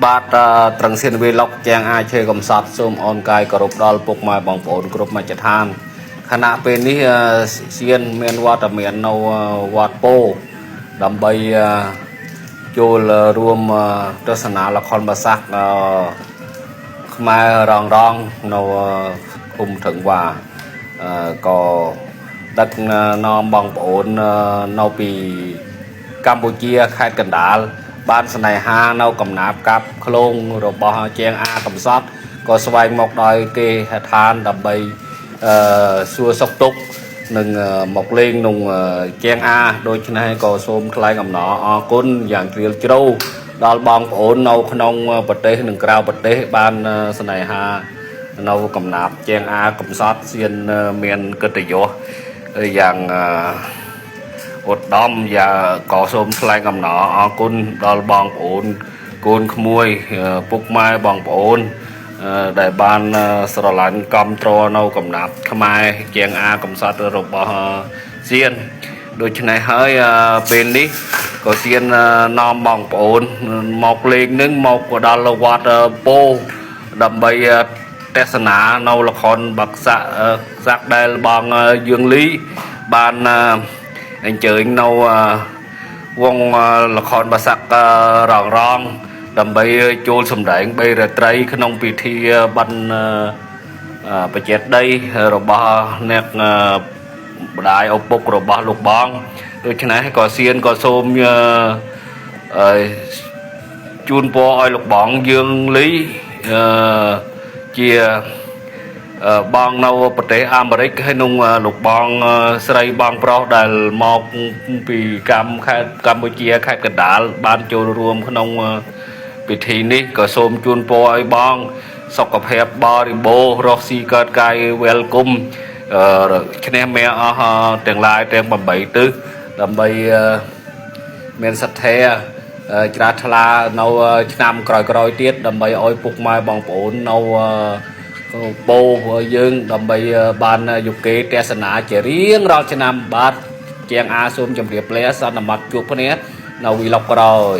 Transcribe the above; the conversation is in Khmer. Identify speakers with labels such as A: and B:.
A: បាទត្រឹងសៀនវីឡុកជាងអាចchơiកំសត់សូមអូនកាយគោរពដល់ពុកម៉ែបងប្អូនគ្រប់មជ្ឈដ្ឋានខណៈពេលនេះសៀនមានវត្តមាននៅវត្តពោដើម្បីចូលរួមទស្សនាល្ខោនបាសាក់ខ្មែររងនៅឃុំត្រឹងវ៉ាក៏ដឹកនាំបងប្អូននៅពីកម្ពុជាខេត្តកណ្ដាលបានស្នេហានៅកំណាប់កាប់ឃ្លោងរបស់ជាងអាកំសត់ក៏ស្វែងមកដោយគេហដ្ឋានដើម្បីសួរសុខទុក្ខនឹងមកលេងក្នុងជាងអាដូច្នេះក៏សូមថ្លែងអំណរអគុណយ៉ាងជ្រាលជ្រៅដល់បងប្អូននៅក្នុងប្រទេសនិងក្រៅប្រទេសបានស្នេហានៅកំណាប់ជាងអាកំសត់សៀនមានកិត្តិយសយ៉ាងឧត្តមយ៉ាក៏សូមថ្លែងអំណរអគុណដល់បងប្អូនកូនក្មួយពុកម៉ែបងប្អូនដែលបានស្រឡាញ់គាំទ្រនៅកំណាប់ខ្មែរជាងអាកំសត់របស់សៀនដូច្នេះហើយពេលនេះក៏សៀននាំបងប្អូនមកលេងនឹងមកដល់វត្តពោដើម្បីទេសនានៅល្ខោនបាក់សាក់ដែលបងយើងលីបានអញ្ជើញនៅវងល្ខោនបាសាក់រងដើម្បីចូលសម្ដែង3រាត្រីក្នុងពិធីបិណ្ឌបច្ចេកដីរបស់អ្នកម្ដាយឪពុករបស់លោកបងដូច្នេះក៏សៀនក៏សូមជូនពរឲ្យលោកបងយើងលីជាបងនៅប្រទេសអាមេរិកហើយនឹងលោកបងស្រីបងប្រុសដែលមកពីកម្ពុជាខេត្តកណ្ដាលបានចូលរួមក្នុងពិធីនេះក៏សូមជូនពរឲ្យបងសុខភាពបរិបូរណ៍រស់ស៊ីកើតកាយ welcome ឈ្នះមេអស់ទាំងឡាយទាំង8ទិសដើម្បីមានសទ្ធាជ្រះថ្លានៅឆ្នាំក្រោយៗទៀតដើម្បីឲ្យពុកម៉ែបងប្អូននៅពោយើងដើម្បីបានយុគទេសនាជារៀងរាល់ឆ្នាំបាទជាងអាសូមជម្រាបលាសន្មតជួបគ្នានៅវីឡុកក្រោយ